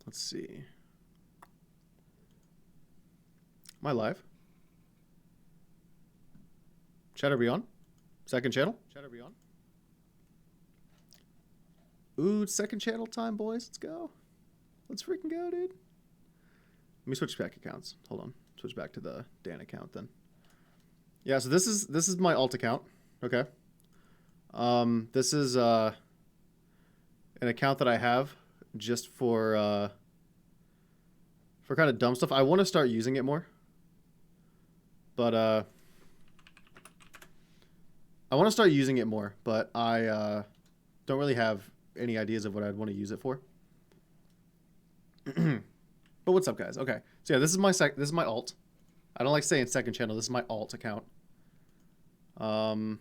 Let's see. Am I live? Chat, are we on? Second channel? Chat, are we on? Ooh, it's second channel time, boys. Let's go. Let's freaking go, dude. Let me switch back accounts. Hold on. Switch back to the Dan account then. Yeah, so this is my alt account. Okay. This is an account that I have just for kind of dumb stuff. I want to start using it more. But I want to start using it more, but I don't really have any ideas of what I'd want to use it for. But what's up, guys? Okay, so yeah, this is my alt. I don't like saying second channel. This is my alt account. What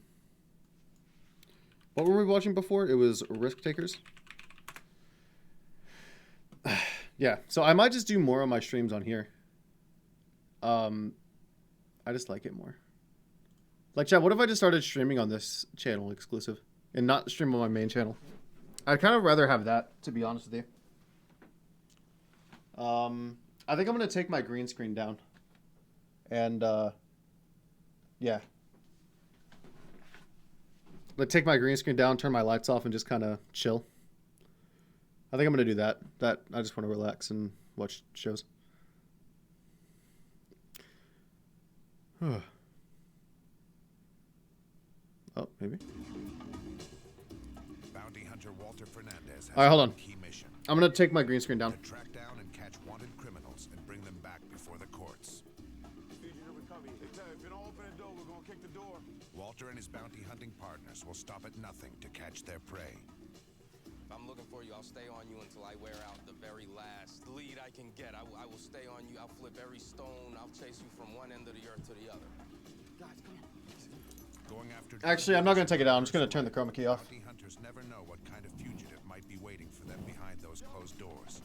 were we watching before? It was Risk Takers. Yeah, so I might just do more on my streams on here. I just like it more. Like, chat, what if I just started streaming on this channel exclusive and not stream on my main channel? I'd kind of rather have that, to be honest with you. I think I'm going to take my green screen down. And, yeah. Like, take my green screen down, turn my lights off, and just kind of chill. I think I'm going to do that. I just want to relax and watch shows. Oh, maybe. Bounty hunter Walter Fernandez has all right, hold on. Key mission. I'm going to take my green screen down. To track down and catch wanted criminals and bring them back before the courts. Walter and his bounty hunting partners will stop at nothing to catch their prey. If I'm looking for you, I'll stay on you until I wear out the very last lead I can get. I will stay on you. I'll flip every stone. I'll chase you from one end of the earth to the other. Guys, come here. Going after Actually, I'm not going to take it down. I'm just going to turn the chroma key off. Bounty hunters never know what kind of fugitive might be waiting for them behind those closed doors.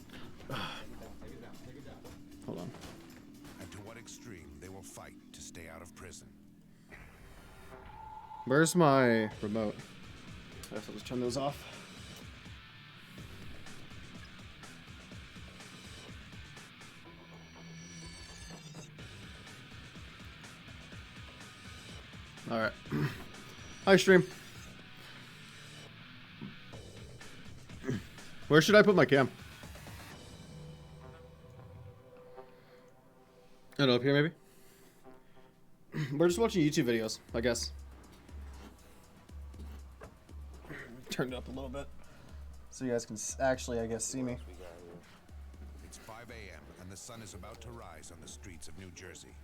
Hold on. And to what extreme they will fight to stay out of prison. Where's my remote? I guess I'll just turn those off. All right. Hi, stream. Where should I put my cam? I don't know, up here maybe? We're just watching YouTube videos, I guess. Turned it up a little bit so you guys can actually, I guess, see me. It's 5 a.m. and the sun is about to rise on the streets of New Jersey.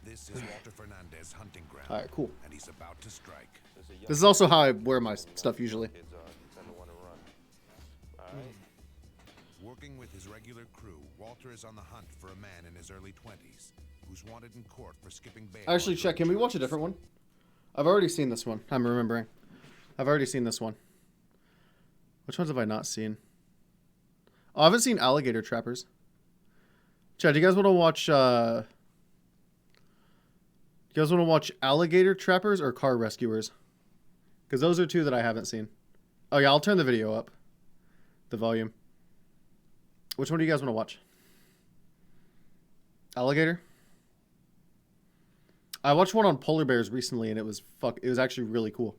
This is Walter Fernandez hunting ground. All right, cool. And he's about to strike. This is also how I wear my stuff usually. Working with his regular crew, Walter is on the hunt for a man in his early 20s who's wanted in court for skipping bail. Actually, check. Can we watch a different one? I've already seen this one. I'm remembering. I've already seen this one. Which ones have I not seen? Oh, I haven't seen Alligator Trappers. Chad, do you guys want to watch... You guys want to watch Alligator Trappers or Car Rescuers? Because those are two that I haven't seen. Oh, yeah, I'll turn the video up. The volume. Which one do you guys want to watch? Alligator? I watched one on polar bears recently, and it was actually really cool.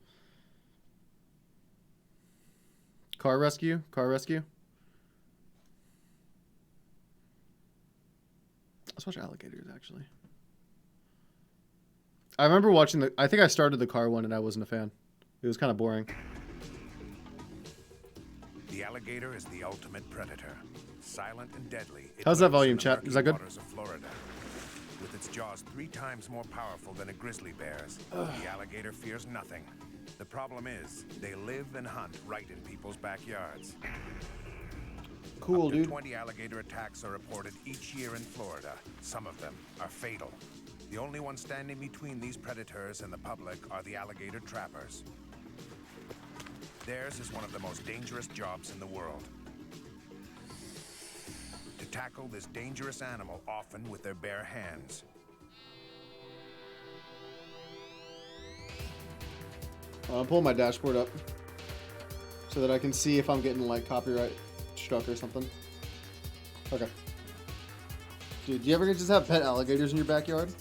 Car Rescue? Car Rescue? Let's watch Alligators, actually. I remember watching I think I started the car one and I wasn't a fan. It was kind of boring. The alligator is the ultimate predator. Silent and deadly. How's that volume, chat? Is that good? Waters of Florida. With its jaws 3 times more powerful than a grizzly bear's, the alligator fears nothing. The problem is, they live and hunt right in people's backyards. Cool, Up to dude. 20 alligator attacks are reported each year in Florida. Some of them are fatal. The only ones standing between these predators and the public are the alligator trappers. Theirs is one of the most dangerous jobs in the world. To tackle this dangerous animal, often with their bare hands. I'm pulling my dashboard up so that I can see if I'm getting like copyright struck or something. Okay. Dude, do you ever just have pet alligators in your backyard?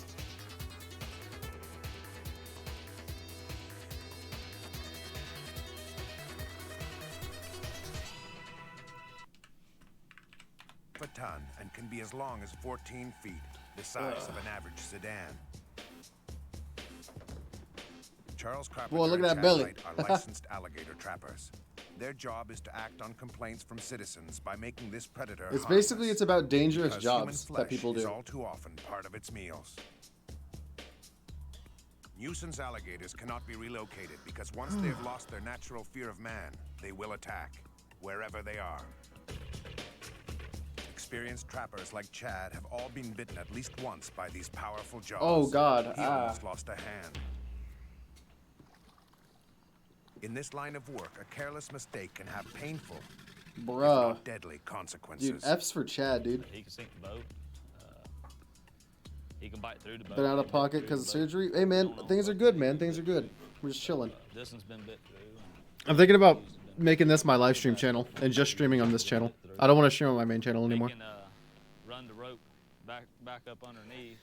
A ton and can be as long as 14 feet, the size of an average sedan. Charles Carpenter Whoa, look at and that Chad belly. Wright are licensed alligator trappers. Their job is to act on complaints from citizens by making this predator It's harmless, basically, it's about dangerous because human jobs that flesh people is do. all too often part of its meals. Nuisance alligators cannot be relocated because once they've lost their natural fear of man, they will attack, wherever they are. Experienced trappers like Chad have all been bitten at least once by these powerful jaws. Oh, God. He almost lost a hand. In this line of work, a careless mistake can have painful, if Bruh. not deadly consequences. Dude, F's for Chad, dude. He can sink the boat. He can bite through the boat. Been out of He can bit pocket through because of the boat. surgery. Hey, man, things are good, man. Things are good. We're just chilling. This one's been bit through. I'm thinking about making this my live stream channel and just streaming on this channel. I don't want to stream on my main channel anymore. He can run the rope back up underneath,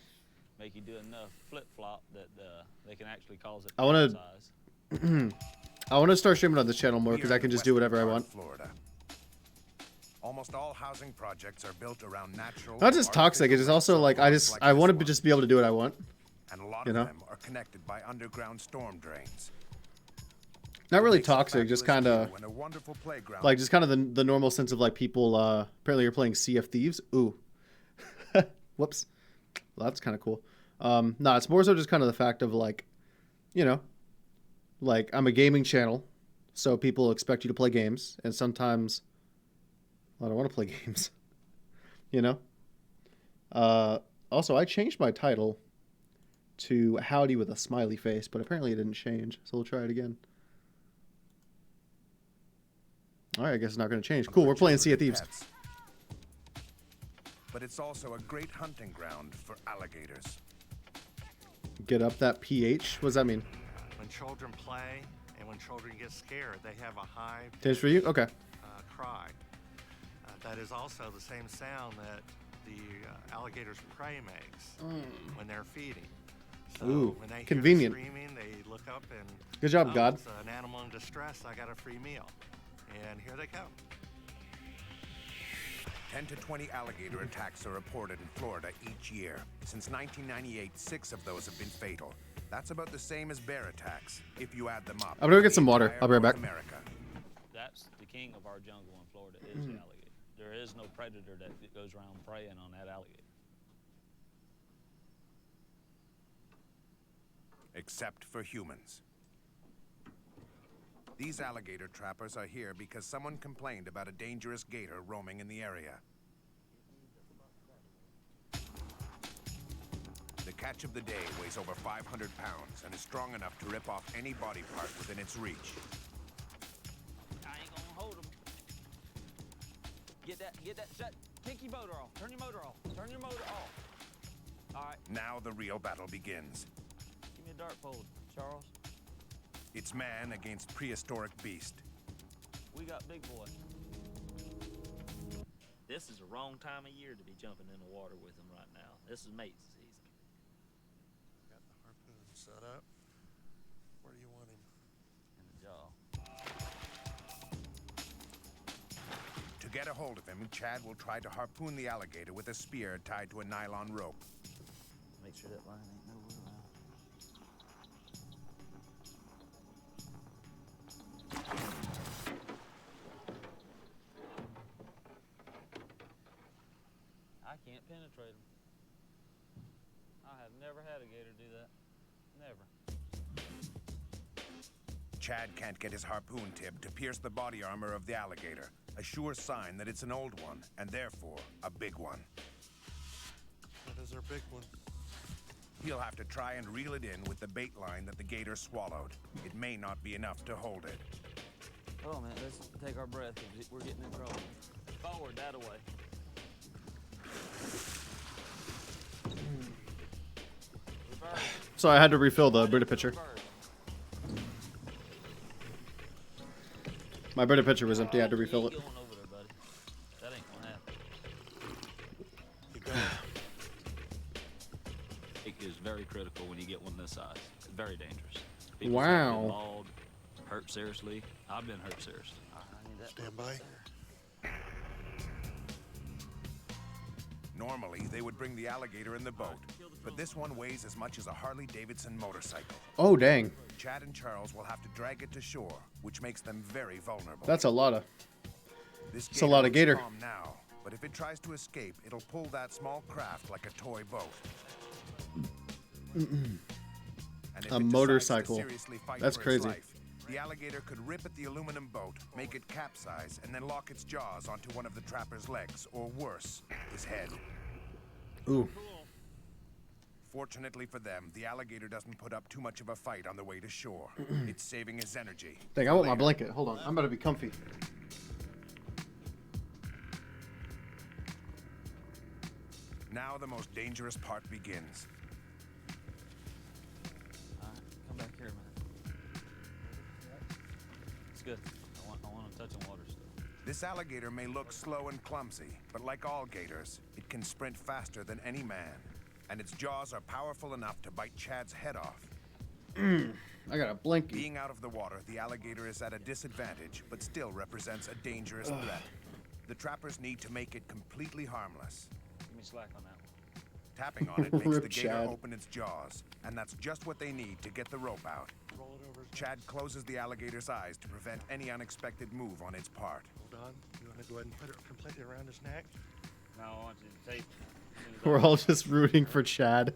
make you do enough flip flop that they can actually cause it. I wanna- size. I want to start streaming on this channel more because Here I in can the just do whatever I western want. part of Florida, almost all housing projects are built around natural. Not just toxic, it's also like I want to just be able to do what I want. And a lot you of know? them are connected by underground storm drains. Not really It makes a toxic, just fabulous kind of view and a wonderful playground. like just kind of the normal sense of like people. Apparently, you're playing Sea of Thieves. Ooh, whoops. Well, that's kind of cool. No, it's more so just kind of the fact of like, you know, like I'm a gaming channel, so people expect you to play games, and sometimes I don't want to play games. You know. Also, I changed my title to Howdy with a smiley face, but apparently it didn't change, so we'll try it again. All right, I guess it's not going to change. Cool, we're playing Sea of Thieves. Pets. But it's also a great hunting ground for alligators. Get up that pH. What does that mean? When children play and when children get scared, they have a high Change for you? Okay. cry. That is also the same sound that the alligator's prey makes when they're feeding. So Ooh, when they convenient. hear the screaming, they look up and Good job, God. It's an animal in distress. I got a free meal, and here they come. 10 to 20 alligator attacks are reported in Florida each year. Since 1998, 6 of those have been fatal. That's about the same as bear attacks, if you add them up. I'm gonna go get for some the water. entire I'll be right North back. America. That's the king of our jungle in Florida is the alligator. There is no predator that goes around preying on that alligator. Except for humans. These alligator trappers are here because someone complained about a dangerous gator roaming in the area. The catch of the day weighs over 500 pounds and is strong enough to rip off any body part within its reach. I ain't gonna hold him. Get that, shut, take your motor off, turn your motor off, turn your motor off. All right, Now the real battle begins. give me a dart pole, Charles. It's man against prehistoric beast. We got big boy. This is the wrong time of year to be jumping in the water with him right now. This is mate season. Got the harpoon set up. Where do you want him? In the jaw. To get a hold of him, Chad will try to harpoon the alligator with a spear tied to a nylon rope. Make sure that line ain't nowhere around. I can't penetrate him. I have never had a gator do that. Never. Chad can't get his harpoon tip to pierce the body armor of the alligator, a sure sign that it's an old one, and therefore a big one. That is our big one. He'll have to try and reel it in with the bait line that the gator swallowed. It may not be enough to hold it. Oh man, let's take our breath. We're getting in trouble. Forward, that away. Reverse. So I had to refill the Brita pitcher. Reverse. My Brita pitcher was empty. I had to refill it. Going over there, buddy. is very critical when you get one this size. It's very dangerous. People Wow. have been mauled, hurt seriously. I've been hurt seriously. Stand by. Normally, they would bring the alligator in the boat, but this one weighs as much as a Harley-Davidson motorcycle. Oh, dang. Chad and Charles will have to drag it to shore, which makes them very vulnerable. That's a lot of... This It's a lot of looks gator. calm now, but if it tries to escape, it'll pull that small craft like a toy boat. And if A it decides to motorcycle. seriously fight That's for its crazy. life, the alligator could rip at the aluminum boat, make it capsize, and then lock its jaws onto one of the trapper's legs, or worse, his head. Ooh. Fortunately for them, the alligator doesn't put up too much of a fight on the way to shore. It's saving his energy. Dang, I want my blanket. Hold on. I'm about to be comfy. Now the most dangerous part begins. All right, come back here, man. It's good. I want them touching water still. This alligator may look slow and clumsy, but like all gators, it can sprint faster than any man. And its jaws are powerful enough to bite Chad's head off. I got a blankie. Being out of the water, the alligator is at a disadvantage, but still represents a dangerous threat. The trappers need to make it completely harmless. Give me slack on that one. Tapping on it makes Rip the gator Chad. open its jaws, and that's just what they need to get the rope out. Roll it over. Chad closes the alligator's eyes to prevent any unexpected move on its part. Hold on. You want to go ahead and put it completely around his neck? Now I want you to tape. We're all just rooting for Chad.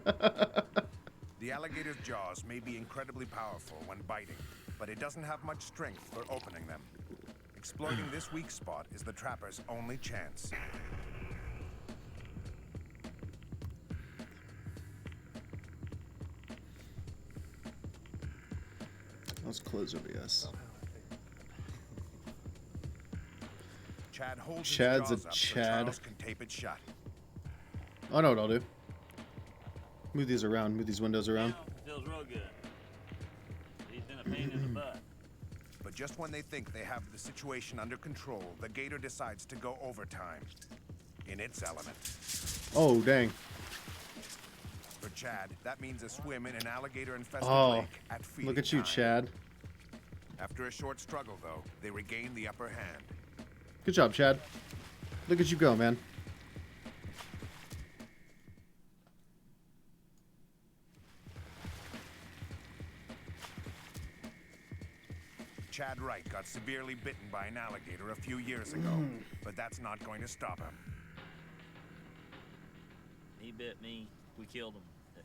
The alligator's jaws may be incredibly powerful when biting, but it doesn't have much strength for opening them. Exploiting this weak spot is the trapper's only chance. Let's close OBS. Chad holds Chad's a its jaws up Chad. so Charles can tape it shut. I know what I'll do. Move these around. Move these windows around. Feels real good. He's been a pain in the butt. But just when they think they have the situation under control, the gator decides to go overtime. In its element. Oh, dang. For Chad, that means a swim in an alligator-infested Oh, lake at feeding look at you, time. Chad. After a short struggle, though, they regain the upper hand. Good job, Chad. Look at you go, man. Chad Wright got severely bitten by an alligator a few years ago, but that's not going to stop him. He bit me. We killed him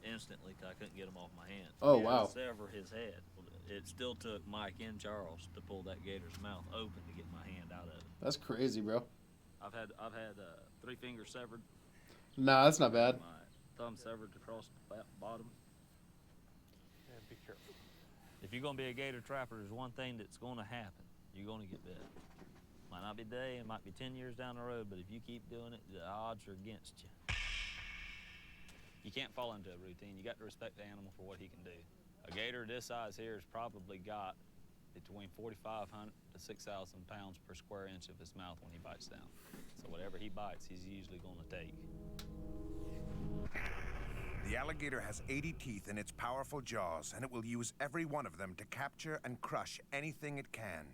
instantly because I couldn't get him off my hands. Oh, We had wow. to sever his head. It still took Mike and Charles to pull that gator's mouth open to get my hand out of it. That's crazy, bro. I've had 3 fingers severed. Nah, that's not bad. My thumb severed across the bottom. And be careful. If you're gonna be a gator trapper, there's one thing that's gonna happen. You're gonna get bit. Might not be today, it might be 10 years down the road, but if you keep doing it, the odds are against you. You can't fall into a routine. You got to respect the animal for what he can do. A gator this size here has probably got between 4,500 to 6,000 pounds per square inch of his mouth when he bites down. So whatever he bites, he's usually gonna take. The alligator has 80 teeth in its powerful jaws, and it will use every one of them to capture and crush anything it can.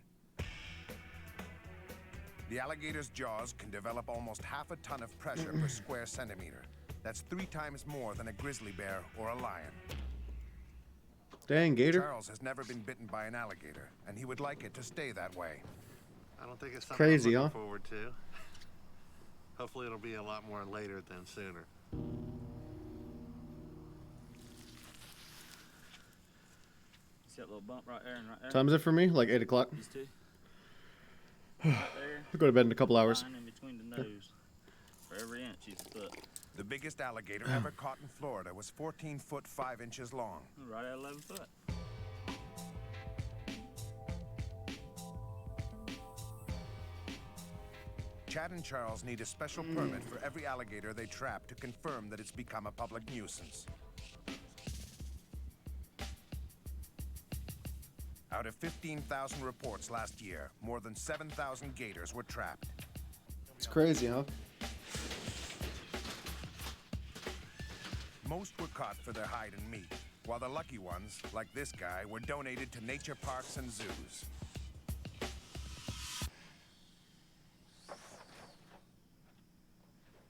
The alligator's jaws can develop almost half a ton of pressure per square centimeter. That's 3 times more than a grizzly bear or a lion. Dang, gator. Charles has never been bitten by an alligator, and he would like it to stay that way. I don't think it's something Crazy, I'm huh? looking forward to. Hopefully it'll be a lot more later than sooner. See that little bump right there and right there? Time's it for me? Like 8 o'clock. These two. Right there. I'll go to bed in a couple hours. Line in between the nose. For every inch he's a foot. The biggest alligator ever caught in Florida was 14 foot 5 inches long. Right at 11 foot. Chad and Charles need a special permit for every alligator they trap to confirm that it's become a public nuisance. Out of 15,000 reports last year, more than 7,000 gators were trapped. It's crazy, huh? Most were caught for their hide and meat, while the lucky ones, like this guy, were donated to nature parks and zoos.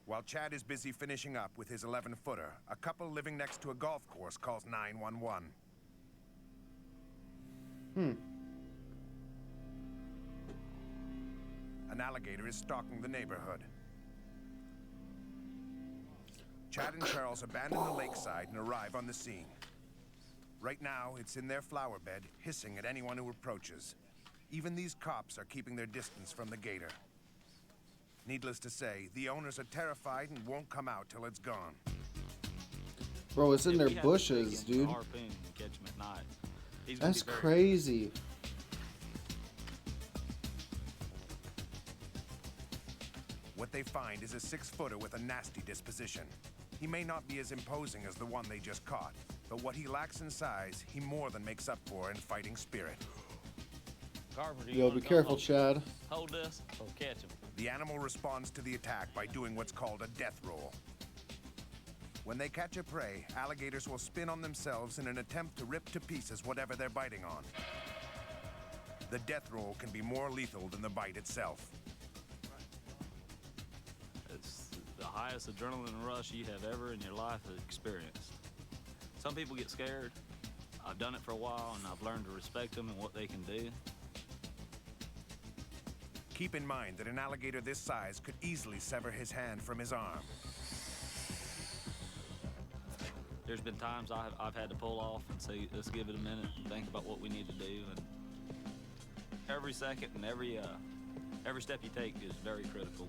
While Chad is busy finishing up with his 11-footer, a couple living next to a golf course calls 911. An alligator is stalking the neighborhood. Chad and Charles abandon the lakeside and arrive on the scene. Right now, it's in their flower bed, hissing at anyone who approaches. Even these cops are keeping their distance from the gator. Needless to say, the owners are terrified and won't come out till it's gone. Bro, it's in If their we had to bushes, take him to dude. harpoon and catch him at night, he's gonna That's be very- crazy. What they find is a 6-footer with a nasty disposition. He may not be as imposing as the one they just caught, but what he lacks in size, he more than makes up for in fighting spirit. Carpenter, you Yo, wanna be come careful, hold- Chad. Hold this or catch him. The animal responds to the attack by doing what's called a death roll. When they catch a prey, alligators will spin on themselves in an attempt to rip to pieces whatever they're biting on. The death roll can be more lethal than the bite itself. It's the highest adrenaline rush you have ever in your life experienced. Some people get scared. I've done it for a while, and I've learned to respect them and what they can do. Keep in mind that an alligator this size could easily sever his hand from his arm. There's been times I've had to pull off and say, let's give it a minute and think about what we need to do. And every second and every step you take is very critical.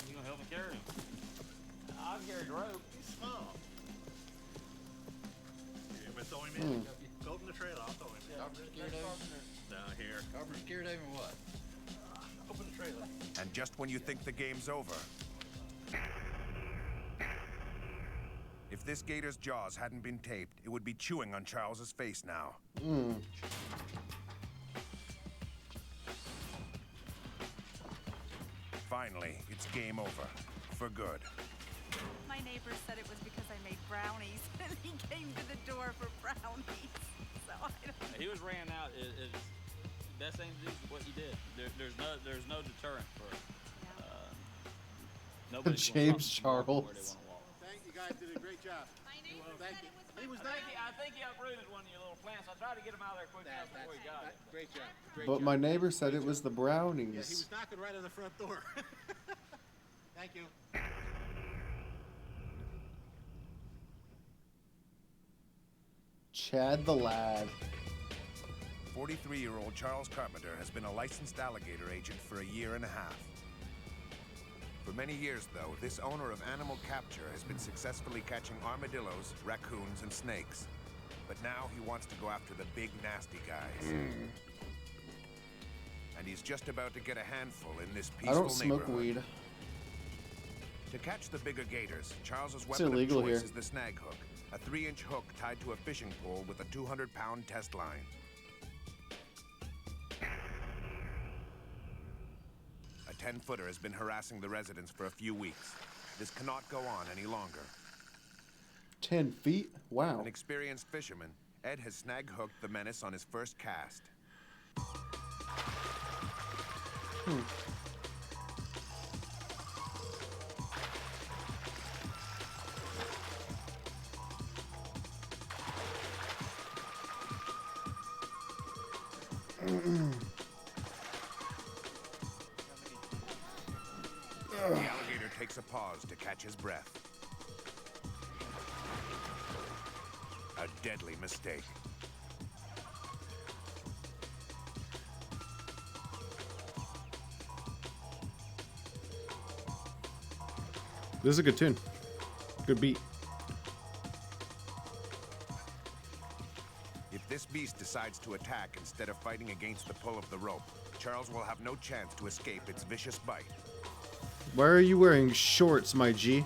You gonna help me carry him? I've carried rope. He's small. You want to throw him in? Go up in the trailer, I'll throw him in. Down here. Carpenter's scared of him or what? Open the trailer. And just when you think the game's over, if this gator's jaws hadn't been taped, it would be chewing on Charles's face now. Finally, it's game over. For good. My neighbor said it was because I made brownies, and he came to the door for brownies. So I don't. He was ran out. Best thing to do is what you did. There's no deterrent for nobody's gonna James stop them from walking where they Charles. wanna walk. Thank you guys did a great job. My neighbor Thank said you. it was my I think he uprooted one of your little plants. I tried to get him out of there quick enough before he got it. Great job. Great But job. my neighbor said it was the Yeah, he brownies. was knocking right on the front door. Thank you. Chad the lad. 43-year-old Charles Carpenter has been a licensed alligator agent for a year and a half. For many years, though, this owner of animal capture has been successfully catching armadillos, raccoons, and snakes. But now he wants to go after the big, nasty guys. And he's just about to get a handful in this I peaceful don't smoke neighborhood. weed. To catch the bigger gators, Charles's It's weapon of illegal choice here. is the snag hook, a 3-inch hook tied to a fishing pole with a 200-pound test line. A 10-footer has been harassing the residents for a few weeks. This cannot go on any longer. 10 feet? Wow. An experienced fisherman, Ed has snag hooked the menace on his first cast. The alligator takes a pause to catch his breath. A deadly mistake. This is a good tune. Good beat. If this beast decides to attack instead of fighting against the pull of the rope, Charles will have no chance to escape its vicious bite. Why are you wearing shorts, my G?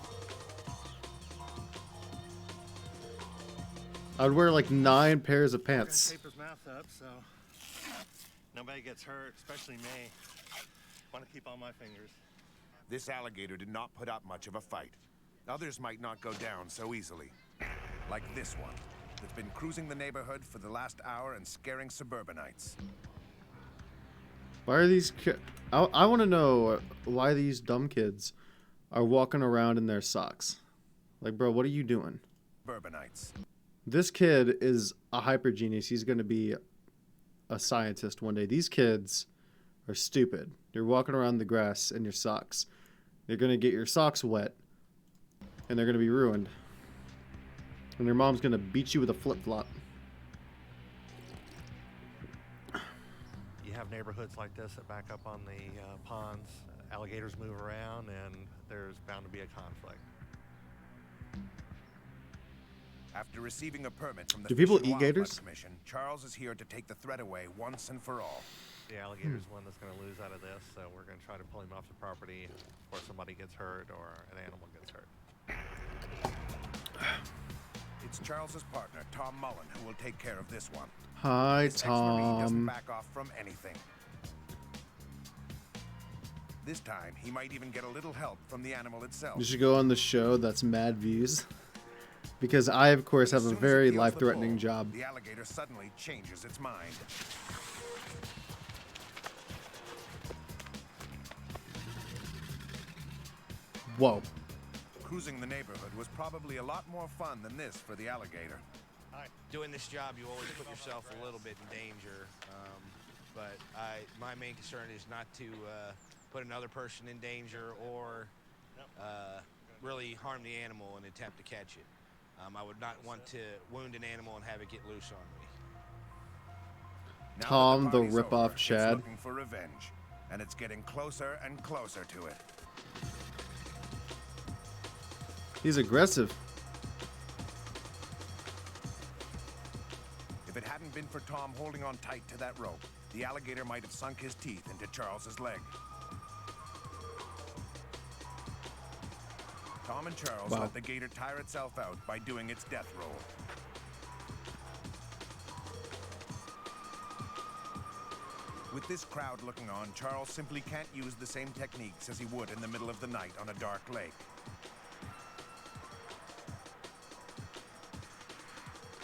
I'd wear like 9 pairs of We're gonna pants. tape his mouth up so nobody gets hurt, especially me. Want to keep on my fingers. This alligator did not put up much of a fight. Others might not go down so easily. Like this one, that's been cruising the neighborhood for the last hour and scaring suburbanites. Why are these I want to know why these dumb kids are walking around in their socks. Like, bro, what are you doing? Suburbanites. This kid is a hyper genius. He's going to be a scientist one day. These kids are stupid. You're walking around the grass in your socks. You're going to get your socks wet, and they're going to be ruined. And your mom's going to beat you with a flip-flop. You have neighborhoods like this that back up on the ponds. Alligators move around, and there's bound to be a conflict. After receiving a permit from the Do people Fish and eat Wildlife gators? Commission, Charles is here to take the threat away once and for all. The alligator's one that's going to lose out of this, so we're going to try to pull him off the property before somebody gets hurt or an animal gets hurt. It's Charles's partner, Tom Mullen, who will take care of this one. Hi, This ex-Marine doesn't Tom. back off from anything. This time, he might even get a little help from the animal itself. You should go on the show that's mad views. Because I, of course, As have a soon as it very feels the life-threatening pull, job. The alligator suddenly changes its mind. Whoa. Cruising the neighborhood was probably a lot more fun than this for the alligator. Doing this job, you always put yourself a little bit in danger, but my main concern is not to put another person in danger or really harm the animal in an attempt to catch it. I would not want to wound an animal and have it get loose on me. Now Tom, that the party's rip-off over, it's Chad. looking for revenge, and it's getting closer and closer to it. He's aggressive. If it hadn't been for Tom holding on tight to that rope, the alligator might have sunk his teeth into Charles's leg. Tom and Charles Wow. let the gator tire itself out by doing its death roll. With this crowd looking on, Charles simply can't use the same techniques as he would in the middle of the night on a dark lake.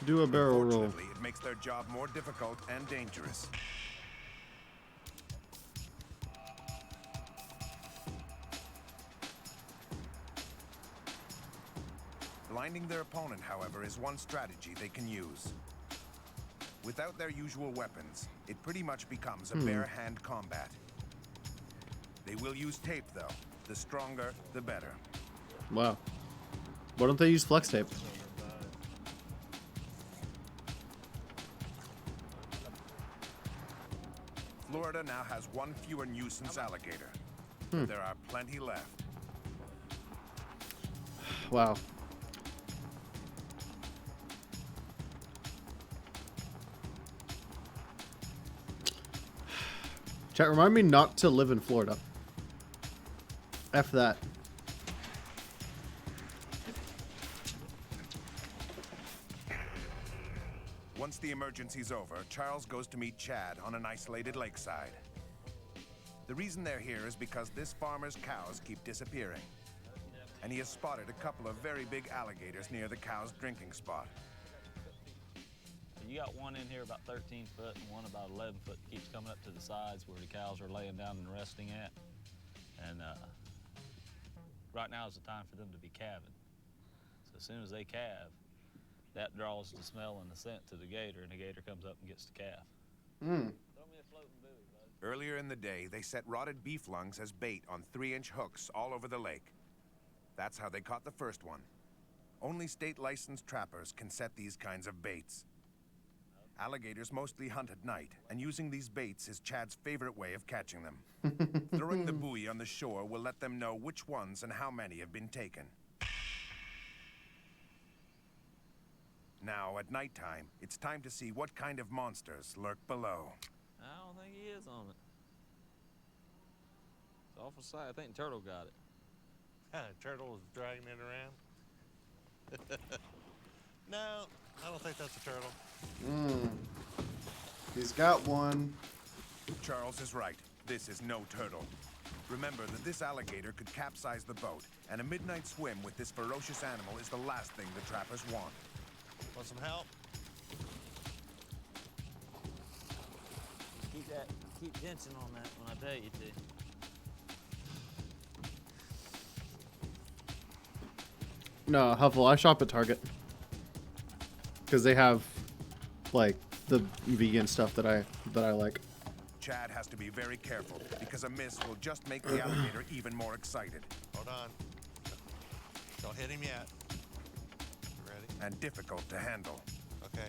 Do a barrel roll. Unfortunately, it makes their job more difficult and dangerous. Blinding their opponent, however, is one strategy they can use. Without their usual weapons, it pretty much becomes a bare-hand combat. They will use tape, though. The stronger, the better. Wow. Why don't they use flex tape? Florida now has one fewer nuisance alligator. But there are plenty left. Wow. Chat, remind me not to live in Florida. F that. Once the emergency's over, Charles goes to meet Chad on an isolated lakeside. The reason they're here is because this farmer's cows keep disappearing. And he has spotted a couple of very big alligators near the cows' drinking spot. You got one in here about 13 foot and one about 11 foot keeps coming up to the sides where the cows are laying down and resting at. And right now is the time for them to be calving. So as soon as they calve, that draws the smell and the scent to the gator, and the gator comes up and gets the calf. Throw me a floating buoy, bud. Earlier in the day, they set rotted beef lungs as bait on 3-inch hooks all over the lake. That's how they caught the first one. Only state-licensed trappers can set these kinds of baits. Alligators mostly hunt at night, and using these baits is Chad's favorite way of catching them. Throwing the buoy on the shore will let them know which ones and how many have been taken. Now, at nighttime, it's time to see what kind of monsters lurk below. I don't think he is on it. It's awful sight. I think Turtle got it. Turtle is dragging it around. No, I don't think that's a turtle. He's got one. Charles is right. This is no turtle. Remember that this alligator could capsize the boat, and a midnight swim with this ferocious animal is the last thing the trappers want. Want some help? Keep tension on that when I tell you to. No, helpful. I shop at Target because they have like the vegan stuff that I like. Chad has to be very careful because a miss will just make the alligator even more excited. Hold on. Don't hit him yet. Ready? And difficult to handle. Okay.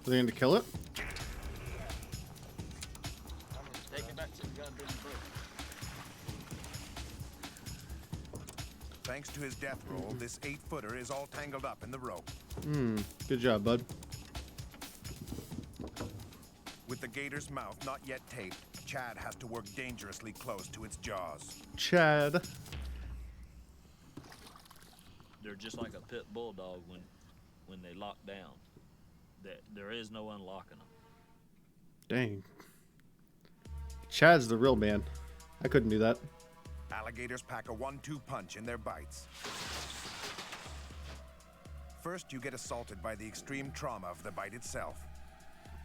Are they going to kill it? Take it back to the goddamn boat. Thanks to his death roll, this 8-footer is all tangled up in the rope. Good job, bud. With the gator's mouth not yet taped, Chad has to work dangerously close to its jaws. Chad. They're just like a pit bulldog when they lock down. There is no unlocking them. Dang. Chad's the real man. I couldn't do that. Alligators pack a 1-2 punch in their bites. First, you get assaulted by the extreme trauma of the bite itself.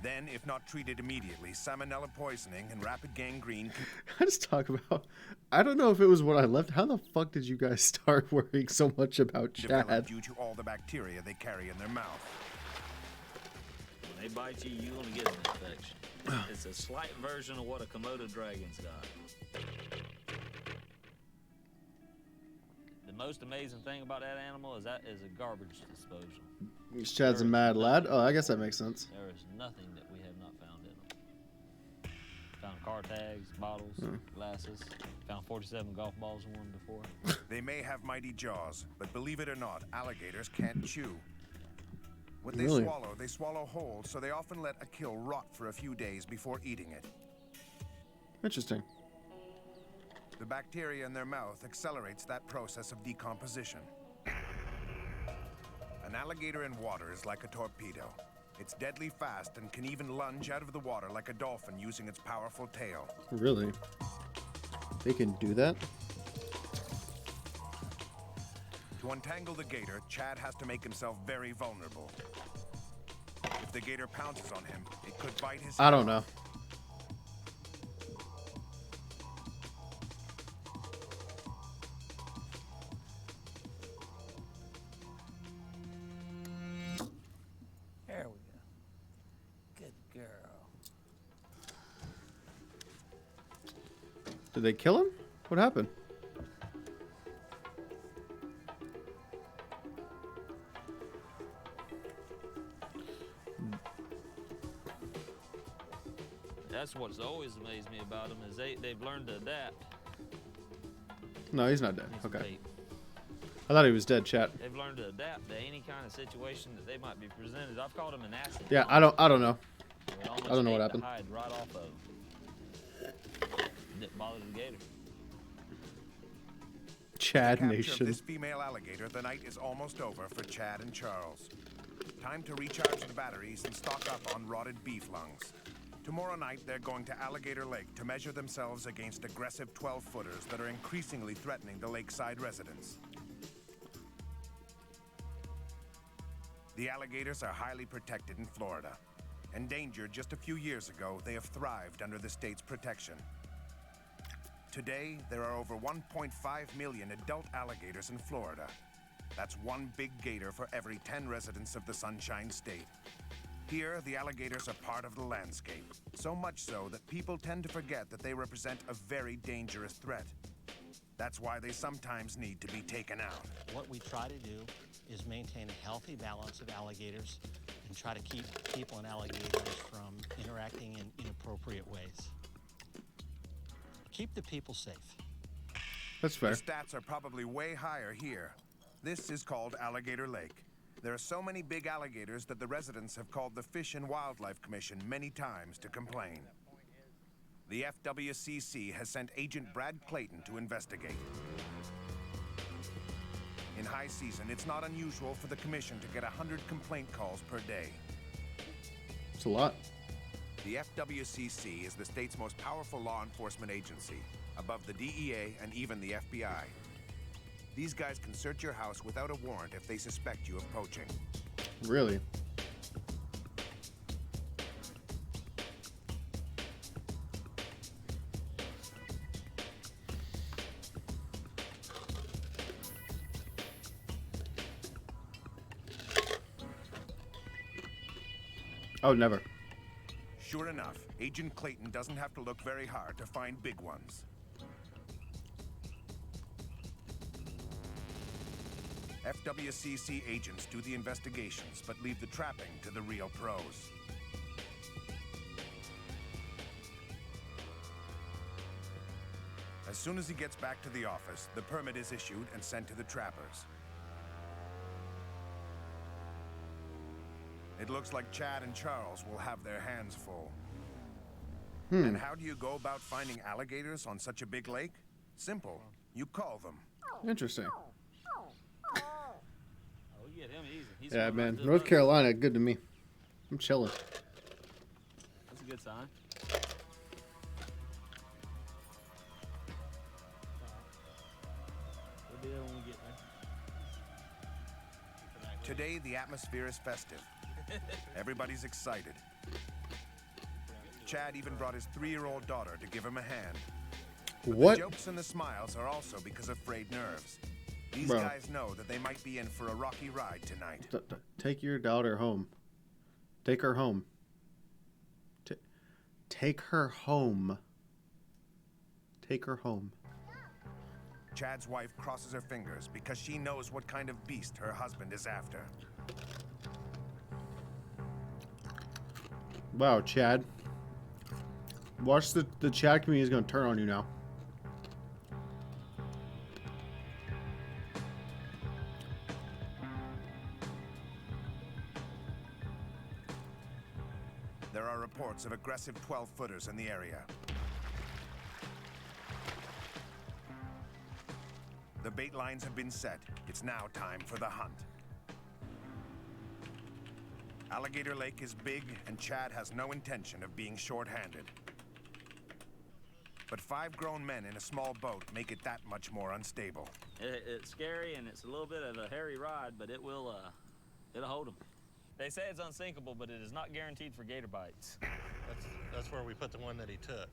Then, if not treated immediately, salmonella poisoning and rapid gangrene can... I just talk about... I don't know if it was what I left. How the fuck did you guys start worrying so much about develop Chad? due to all the bacteria they carry in their mouth. When they bite you, you're gonna get an infection. It's a slight version of what a Komodo dragon's got. The most amazing thing about that animal is that is a garbage disposal. Chad's a mad lad? Oh, I guess that makes sense. There is nothing that we have not found in them. Found car tags, bottles, glasses. Found 47 golf balls in one before. They may have mighty jaws, but believe it or not, alligators can't chew. When they Really? swallow whole, so they often let a kill rot for a few days before eating it. Interesting. The bacteria in their mouth accelerates that process of decomposition. An alligator in water is like a torpedo. It's deadly fast and can even lunge out of the water like a dolphin using its powerful tail. Really? They can do that? To untangle the gator, Chad has to make himself very vulnerable. If the gator pounces on him, it could bite his I don't know. There we go. Good girl. Did they kill him? What happened? That's what's always amazed me about them is they've learned to adapt. No, he's not dead. Needs Okay. tape. I thought he was dead, chat. They've learned to adapt to any kind of situation that they might be presented. I've called them an acid. Yeah, I don't know. It almost I don't know what ate happened. the hide right off of. Didn't bother the gator. Chad Capture of Nation. this female alligator, the night is almost over for Chad and Charles. Time to recharge the batteries and stock up on rotted beef lungs. Tomorrow night, they're going to Alligator Lake to measure themselves against aggressive 12-footers that are increasingly threatening the lakeside residents. The alligators are highly protected in Florida. Endangered just a few years ago, they have thrived under the state's protection. Today, there are over 1.5 million adult alligators in Florida. That's one big gator for every 10 residents of the Sunshine State. Here, the alligators are part of the landscape, so much so that people tend to forget that they represent a very dangerous threat. That's why they sometimes need to be taken out. What we try to do is maintain a healthy balance of alligators and try to keep people and alligators from interacting in inappropriate ways. Keep the people safe. That's fair. The stats are probably way higher here. This is called Alligator Lake. There are so many big alligators that the residents have called the Fish and Wildlife Commission many times to complain. The FWCC has sent Agent Brad Clayton to investigate. In high season, it's not unusual for the commission to get 100 complaint calls per day. That's a lot. The FWCC is the state's most powerful law enforcement agency, above the DEA and even the FBI. These guys can search your house without a warrant if they suspect you of poaching. Really? Oh, never. Sure enough, Agent Clayton doesn't have to look very hard to find big ones. FWCC agents do the investigations, but leave the trapping to the real pros. As soon as he gets back to the office, the permit is issued and sent to the trappers. It looks like Chad and Charles will have their hands full. And how do you go about finding alligators on such a big lake? Simple. You call them. Interesting. Oh, you get him easy. He's Yeah, going man. right to the North boat. Carolina, good to me. I'm chilling. That's a good sign. We'll be there when we get there. Today, the atmosphere is festive. Everybody's excited. Chad even brought his 3-year-old daughter to give him a hand. But What? the jokes and the smiles are also because of frayed nerves. These Bro. guys know that they might be in for a rocky ride tonight. Take your daughter home. Take her home. Take her home. Take her home. Chad's wife crosses her fingers because she knows what kind of beast her husband is after. Wow, Chad. Watch the Chad community is going to turn on you now. There are reports of aggressive 12-footers in the area. The bait lines have been set. It's now time for the hunt. Alligator Lake is big, and Chad has no intention of being short-handed. But 5 grown men in a small boat make it that much more unstable. It's scary and it's a little bit of a hairy ride, but it'll hold them. They say it's unsinkable, but it is not guaranteed for gator bites. That's where we put the one that he took.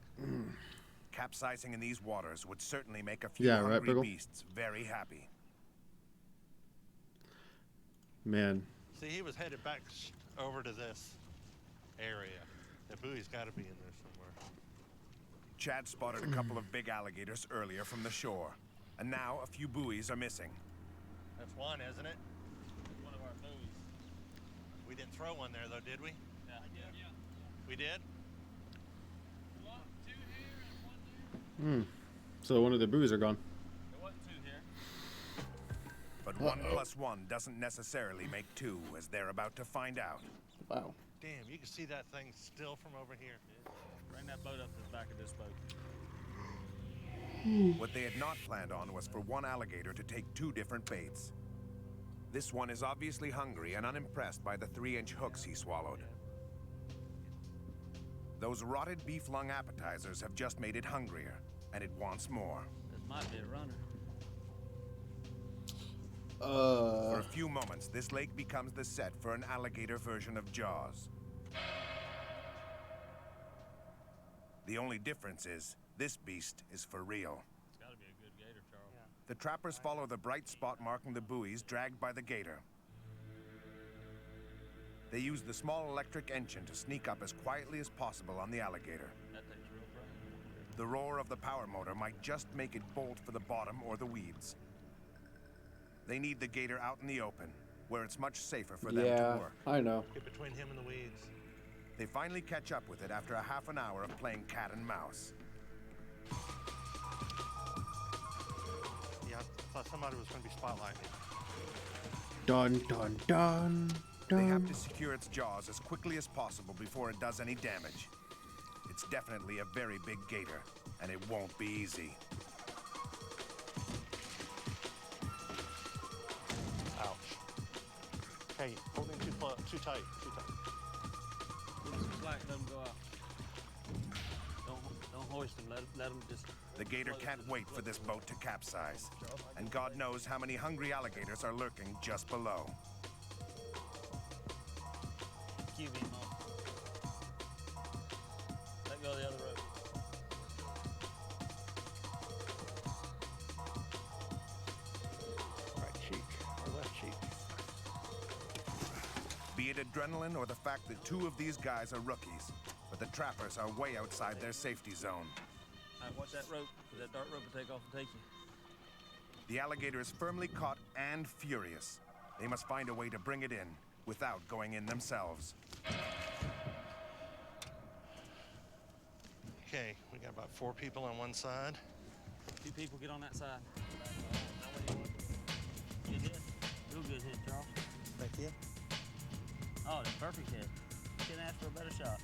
Capsizing in these waters would certainly make a few Yeah, right, hungry Pickle? beasts very happy. Man. See, he was headed back over to this area. The buoy's got to be in there somewhere. Chad spotted a couple of big alligators earlier from the shore, and now a few buoys are missing. That's one, isn't it? One of our buoys. We didn't throw one there, though, did we? Yeah. We did? So one of the buoys are gone. There wasn't 2 here. But 1 + 1 doesn't necessarily make 2, as they're about to find out. Wow. Damn, you can see that thing still from over here. Bring that boat up to the back of this boat. What they had not planned on was for one alligator to take 2 different baits. This one is obviously hungry and unimpressed by the 3-inch hooks he swallowed. Those rotted beef lung appetizers have just made it hungrier, and it wants more. This might be a runner. For a few moments, this lake becomes the set for an alligator version of Jaws. The only difference is, this beast is for real. It's got to be a good gator, Charles. Yeah. The trappers follow the bright spot marking the buoys dragged by the gator. They use the small electric engine to sneak up as quietly as possible on the alligator. That thing's real bright. The roar of the power motor might just make it bolt for the bottom or the weeds. They need the gator out in the open, where it's much safer for them to work. I know. Get between him and the weeds. They finally catch up with it after a half an hour of playing cat and mouse. Yeah, I thought somebody was going to be spotlighting. Dun, dun, dun, They dun. have to secure its jaws as quickly as possible before it does any damage. It's definitely a very big gator, and it won't be easy. Ouch. Hey, hold him too tight, too tight. slack, let them go out. Don't hoist them, let them just... The gator can't wait for this boat to capsize. And God knows how many hungry alligators are lurking just below. QB them off. Let go the other rope. Right cheek or left cheek. Be it adrenaline or the fact that two of these guys are rookies, but the trappers are way outside their safety zone. All right, watch that rope, 'cause that dark rope will take off and take you. The alligator is firmly caught and furious. They must find a way to bring it in without going in themselves. Okay, we got about 4 people on one side. 2 people get on that side. Now what do you want? Good hit. Real good hit, Charles. Thank you. Oh, that's perfect hit. You can't ask for a better shot.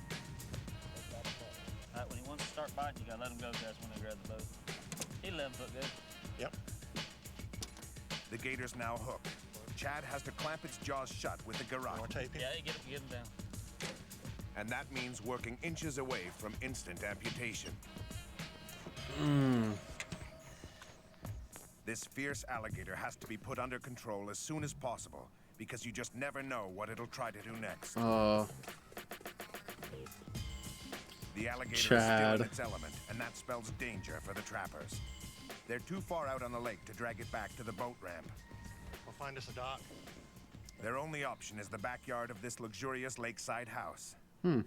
All right, when he wants to start biting, you gotta let him go, guys, when they grab the boat. He 11 foot good. Yep. The gator's now hooked. Chad has to clamp its jaws shut with the garrote. More taping. Yeah, you get him down. And that means working inches away from instant amputation. This fierce alligator has to be put under control as soon as possible, because you just never know what it'll try to do next. The alligator is still in its element, and that spells danger for the trappers. They're too far out on the lake to drag it back to the boat ramp. We'll find us a dock. Their only option is the backyard of this luxurious lakeside house. No,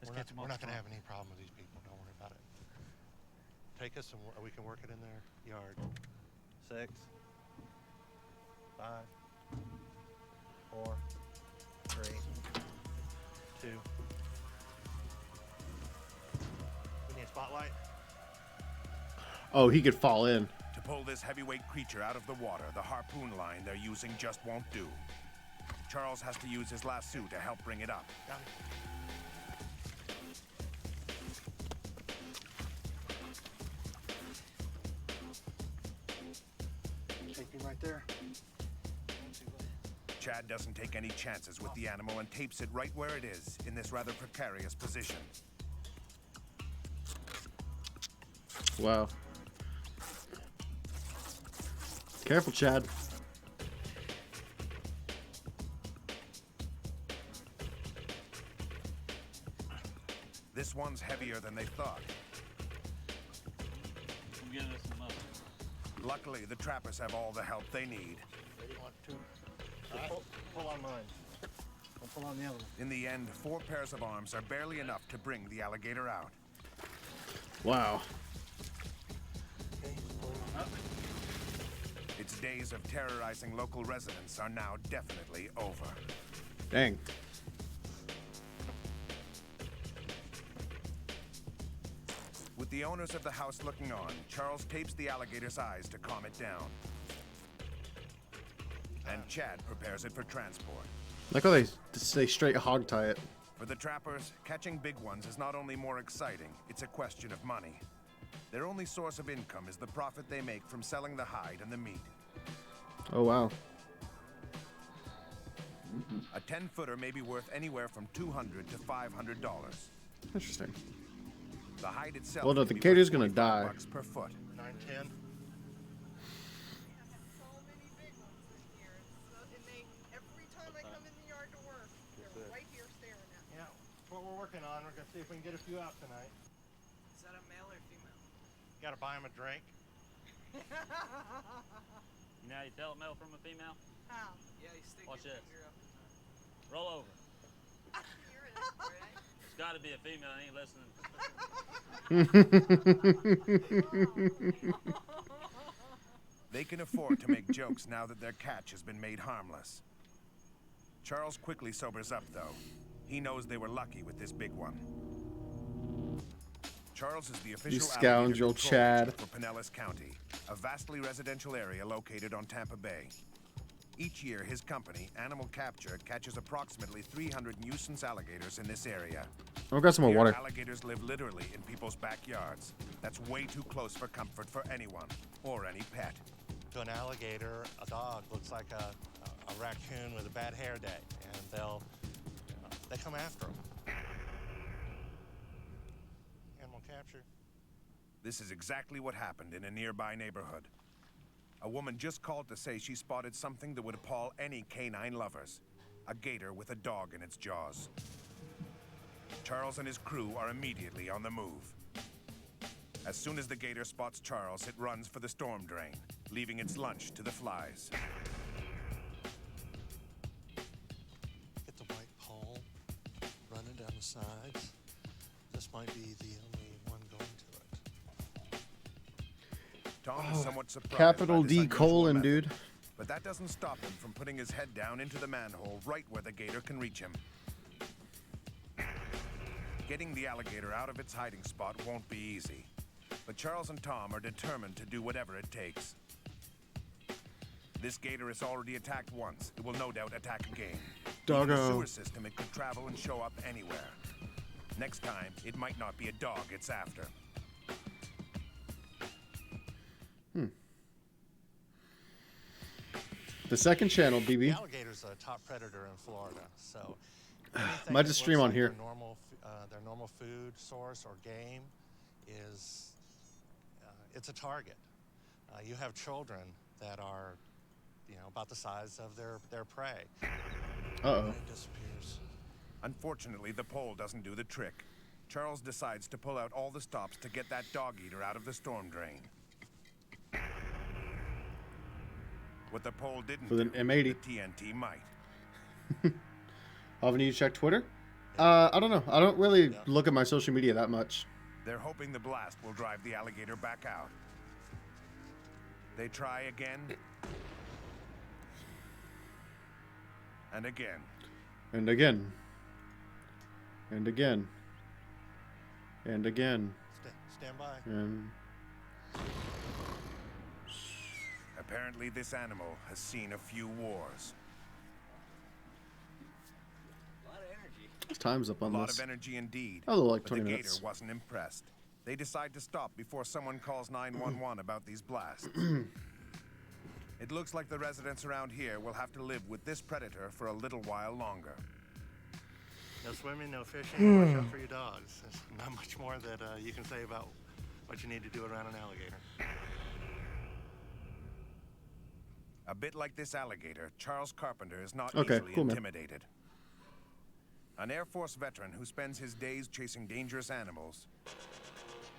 we're not going to have any problem with these people. Don't worry about it. Take us and we can work it in their yard. 6, 5, 4, 3, 2. We need a spotlight. Oh, he could fall in. To pull this heavyweight creature out of the water, the harpoon line they're using just won't do. Charles has to use his lasso to help bring it up. Got it. Taping right there. Chad doesn't take any chances with the animal and tapes it right where it is, in this rather precarious position. Wow. Careful, Chad. This one's heavier than they thought. I'm getting us some muscle. Luckily, the trappers have all the help they need. Ready, 1, 2. Pull on mine. I'll pull on the other one. In the end, 4 pairs of arms are barely enough to bring the alligator out. Wow. Okay, pull up. Its days of terrorizing local residents are now definitely over. Dang. With the owners of the house looking on, Charles tapes the alligator's eyes to calm it down. And Chad prepares it for transport. Like how they straight hog tie it. For the trappers, catching big ones is not only more exciting, it's a question of money. Their only source of income is the profit they make from selling the hide and the meat. Oh, wow. A 10-footer may be worth anywhere from $200 to $500. Interesting. The hide itself. Well, no, the gator's gonna die. $25 per foot. 9, 10. Yeah, that's what we're working on. We're gonna see if we can get a few out tonight. Is that a male or female? Gotta buy him a drink. Now you tell a male from a female? How? Yeah, you stick Watch your this. finger up. Roll over. It's got to be a female. I ain't listening. They can afford to make jokes now that their catch has been made harmless. Charles quickly sobers up, though. He knows they were lucky with this big one. Charles is the official scoundrel, Chad. for Pinellas County, a vastly residential area located on Tampa Bay. Each year, his company, Animal Capture, catches approximately 300 nuisance alligators in this area. I've got some more Here, water. Alligators live literally in people's backyards. That's way too close for comfort for anyone, or any pet. To an alligator, a dog looks like a raccoon with a bad hair day, and they come after them. capture. This is exactly what happened in a nearby neighborhood. A woman just called to say she spotted something that would appall any canine lovers. A gator with a dog in its jaws. Charles and his crew are immediately on the move. As soon as the gator spots Charles, it runs for the storm drain, leaving its lunch to the flies. Get the white pole running down the sides. This might be the only one going to it. Tom is somewhat surprised Capital by this D unusual colon, method, dude. but that doesn't stop him from putting his head down into the manhole right where the gator can reach him. Getting the alligator out of its hiding spot won't be easy, but Charles and Tom are determined to do whatever it takes. This gator has already attacked once. It will no doubt attack again. Doggo. Even a sewer system, it could travel and show up anywhere. Next time, it might not be a dog it's after. The second channel, BB. The alligator's a top predator in Florida, so anything Might that just stream looks on like here. Their normal food source or game is it's a target. You have children that are, about the size of their prey. Uh-oh. It disappears. Unfortunately, the pole doesn't do the trick. Charles decides to pull out all the stops to get that dog eater out of the storm drain. What the pole didn't With an do, M80. the TNT might. Haven't you checked Twitter? I don't know. I don't really look at my social media that much. They're hoping the blast will drive the alligator back out. They try again. And again. And again. And again. And again. Stand by. And Apparently, this animal has seen a few wars. time's up on A lot this. of energy indeed. Oh, like but 20 the minutes. gator wasn't impressed. They decide to stop before someone calls 911 about these blasts. It looks like the residents around here will have to live with this predator for a little while longer. No swimming, no fishing, watch out for your dogs. There's not much more that you can say about what you need to do around an alligator. A bit like this alligator, Charles Carpenter is not Okay, easily cool, man. intimidated. An Air Force veteran who spends his days chasing dangerous animals,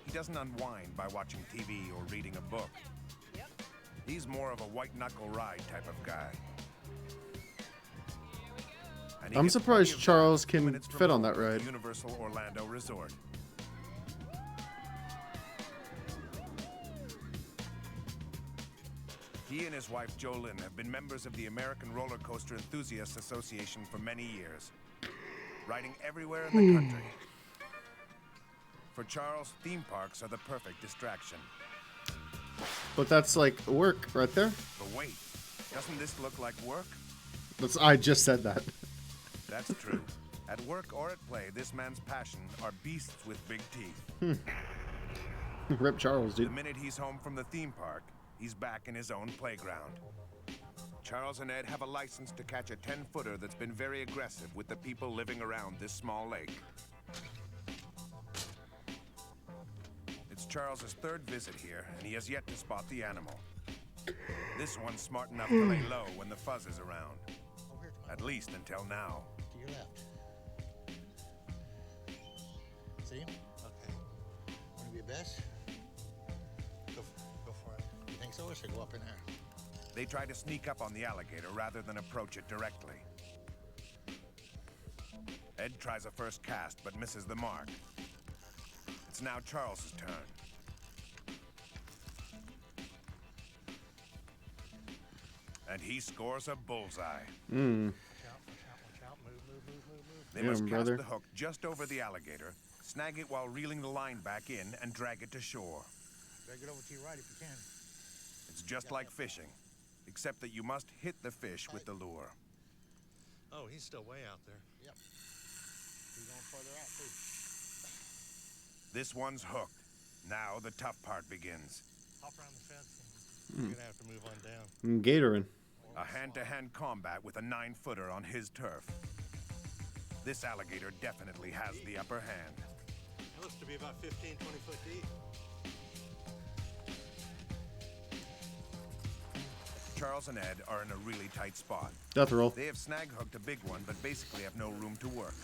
he doesn't unwind by watching TV or reading a book. He's more of a white-knuckle ride type of guy. And he I'm gets surprised plenty of Charles time can when it's from fit on home that at ride. the Universal Orlando Resort. He and his wife Jolynn have been members of the American Roller Coaster Enthusiasts Association for many years, riding everywhere in the country. For Charles, theme parks are the perfect distraction. But that's like work right there. But wait, doesn't this look like work? I just said that. That's true. At work or at play, this man's passion are beasts with big teeth. Rip Charles, The dude. minute he's home from the theme park, he's back in his own playground. Charles and Ed have a license to catch a 10-footer that's been very aggressive with the people living around this small lake. It's Charles's third visit here, and he has yet to spot the animal. This one's smart enough to lay low when the fuzz is around. At least until now. To your left. See him? Okay. Want to be your best? Go for it. You think so, or should I go up in there? They try to sneak up on the alligator rather than approach it directly. Ed tries a first cast but misses the mark. It's now Charles's turn. And he scores a bullseye. Watch out. Move. They Yeah, must cast brother. the hook just over the alligator, snag it while reeling the line back in, and drag it to shore. Drag it over to your right if you can. It's just like fishing, except that you must hit the fish with the lure. Oh, he's still way out there. Yep. He's going further out, too. This one's hooked. Now the tough part begins. Hop around the fence and you're going to have to move on down. Gatorin. A hand-to-hand combat with a 9-footer on his turf. This alligator definitely has the upper hand. Looks to be about 15, 20 foot deep. Charles and Ed are in a really tight spot. Death roll. They have snag hooked a big one, but basically have no room to work.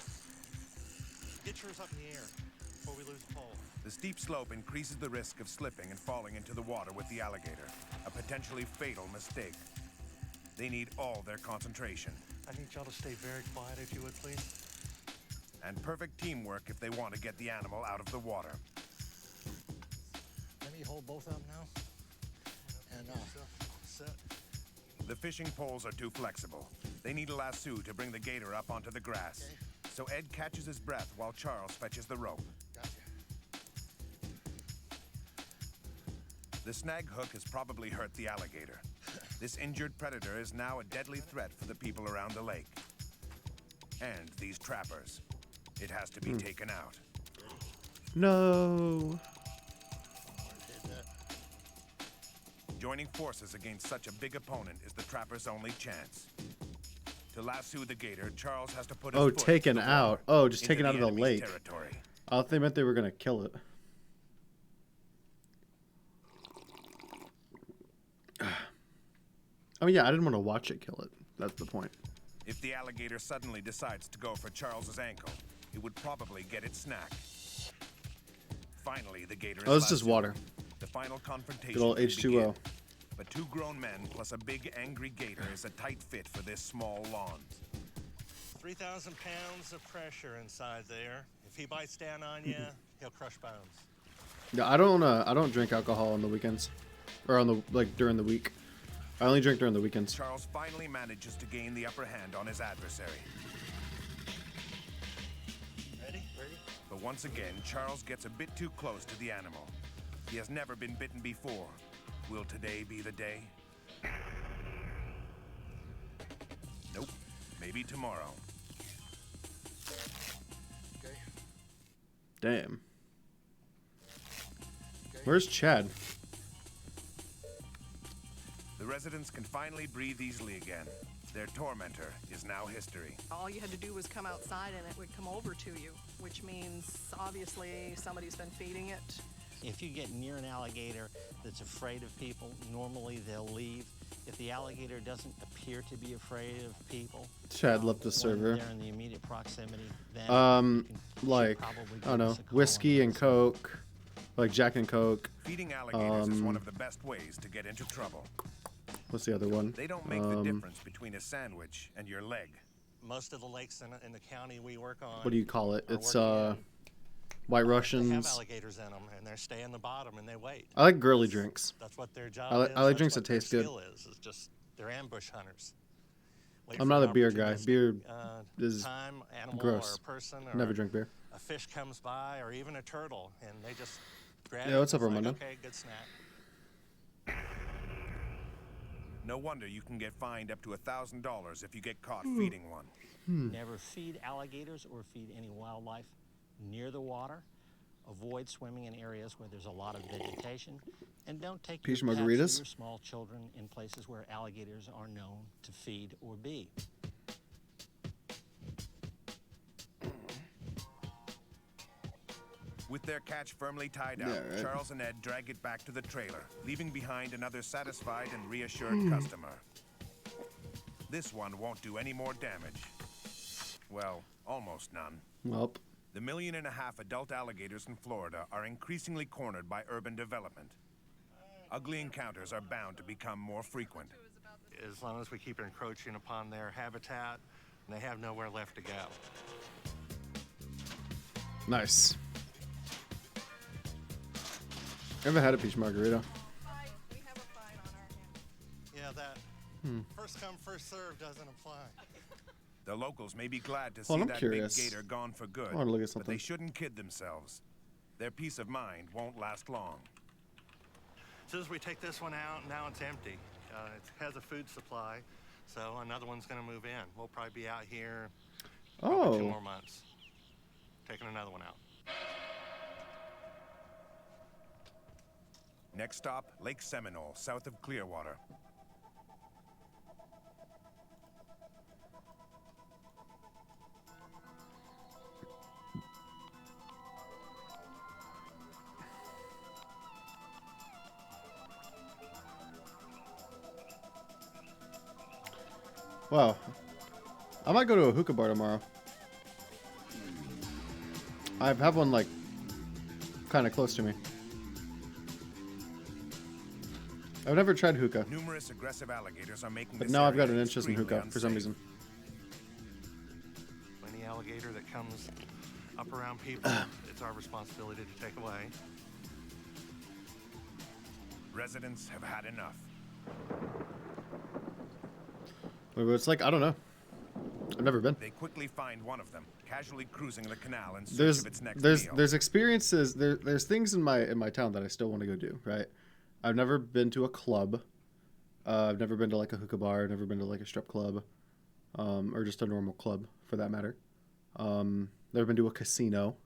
Get yours up in the air before we lose the pole. The steep slope increases the risk of slipping and falling into the water with the alligator, a potentially fatal mistake. They need all their concentration. I need y'all to stay very quiet, if you would, please. And perfect teamwork if they want to get the animal out of the water. Let me hold both of them now. And Set. The fishing poles are too flexible. They need a lasso to bring the gator up onto the grass. Okay. So Ed catches his breath while Charles fetches the rope. Gotcha. The snag hook has probably hurt the alligator. This injured predator is now a deadly threat for the people around the lake. And these trappers. It has to be taken out. No. Joining forces against such a big opponent is the trapper's only chance. To lasso the gator, Charles has to put his foot taken into the out. water, Oh, just into taken out of the enemy's lake. territory. I thought they meant they were gonna kill it. I mean, yeah, I didn't want to watch it kill it. That's the point. If the alligator suddenly decides to go for Charles's ankle, it would probably get its snack. Finally, the gator is Oh, this is just lassoed. water. The final confrontation. Good old can H2O. begin. But two grown men plus a big angry gator is a tight fit for this small lawn. 3,000 pounds of pressure inside there. If he bites down on you, he'll crush bones. Yeah, I don't drink alcohol on the weekends, or on the during the week. I only drink during the weekends. Charles finally manages to gain the upper hand on his adversary. Ready? Ready? But once again, Charles gets a bit too close to the animal. He has never been bitten before. Will today be the day? Nope. Maybe tomorrow. Okay. Damn. Okay. Where's Chad? The residents can finally breathe easily again. Their tormentor is now history. All you had to do was come outside and it would come over to you, which means obviously somebody's been feeding it. If you get near an alligator that's afraid of people, normally they'll leave. If the alligator doesn't appear to be afraid of people, Chad left the when server. they're in the immediate proximity, then Like, probably I give don't know, us a call whiskey and us. Coke, like Jack and Coke. Feeding alligators is one of the best ways to get into trouble. What's the other one? They don't make the difference between a sandwich and your leg. Most of the lakes in the county we work on. What do you call it? are It's working White They have Russians. alligators in them, and they stay in the bottom and they wait. I like girly drinks. That's what their job I like is. I like that's drinks what that their taste good. skill is just they're ambush hunters. Wait I'm for not an a beer guy. opportunistic, Beer is time, animal gross. or a person or Never drink beer. a fish comes by or even a turtle, and they just grab Yeah, it. what's up, It's like, Armando? okay, good snack. No wonder you can get fined up to $1,000 if you get caught Hmm. feeding one. Never feed alligators or feed any wildlife near the water. Avoid swimming in areas where there's a lot of vegetation. And don't take Peach your pets or margaritas? your small children in places where alligators are known to feed or be. With their catch firmly tied out, Yeah, right. Charles and Ed drag it back to the trailer, leaving behind another satisfied and reassured Hmm. customer. This one won't do any more damage. Well, almost none. Well, The 1.5 million adult alligators in Florida are increasingly cornered by urban development. Ugly encounters are bound to become more frequent. As long as we keep encroaching upon their habitat, they have nowhere left to go. nice. Ever had a peach margarita? We have a fine on our hands. Yeah, that first come, first serve doesn't apply. The locals may be glad to see Well, I'm that curious. big gator gone for good, I wanna look at but something. they shouldn't kid themselves. Their peace of mind won't last long. As soon as we take this one out, now it's empty. It has a food supply, so another one's going to move in. We'll probably be out here probably 2 Oh, more months, taking another one out. Next stop, Lake Seminole, south of Clearwater. Wow. I might go to a hookah bar tomorrow. I have one like kind of close to me. I've never tried hookah. Numerous aggressive alligators are making But this now I've got area an interest in extremely hookah for some unsafe. reason. Any alligator that comes up around people, it's our responsibility to take away. Residents have had enough. Wait, but it's like, I don't know. I've never been. They quickly find one of them, casually cruising the canal in search of its next meal. There's experiences, there's things in my town that I still want to go do, right? I've never been to a club. I've never been to like a hookah bar. I've never been to like a strip club, or just a normal club for that matter. Never been to a casino.